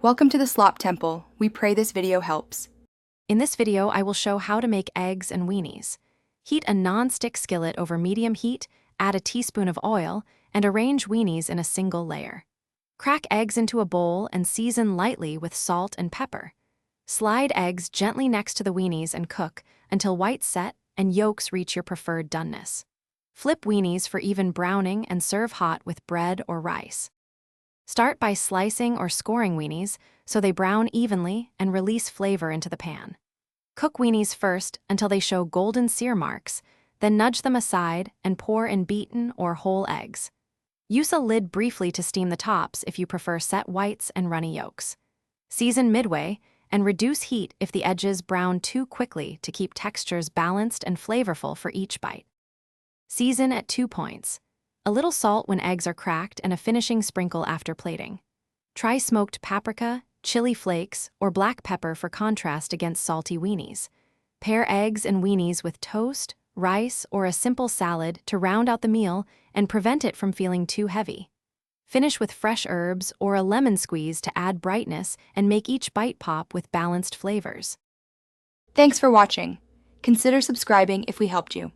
Welcome to the Slop Temple. We pray this video helps. In this video, I will show how to make eggs and weenies. Heat a non-stick skillet over medium heat, add a teaspoon of oil, and arrange weenies in a single layer. Crack eggs into a bowl and season lightly with salt and pepper. Slide eggs gently next to the weenies and cook until whites set and yolks reach your preferred doneness. Flip weenies for even browning and serve hot with bread or rice. Start by slicing or scoring weenies so they brown evenly and release flavor into the pan. Cook weenies first until they show golden sear marks, then nudge them aside and pour in beaten or whole eggs. Use a lid briefly to steam the tops if you prefer set whites and runny yolks. Season midway and reduce heat if the edges brown too quickly to keep textures balanced and flavorful for each bite. Season at 2 points. A little salt when eggs are cracked and a finishing sprinkle after plating. Try smoked paprika, chili flakes, or black pepper for contrast against salty weenies. Pair eggs and weenies with toast, rice, or a simple salad to round out the meal and prevent it from feeling too heavy. Finish with fresh herbs or a lemon squeeze to add brightness and make each bite pop with balanced flavors. Thanks for watching. Consider subscribing if we helped you.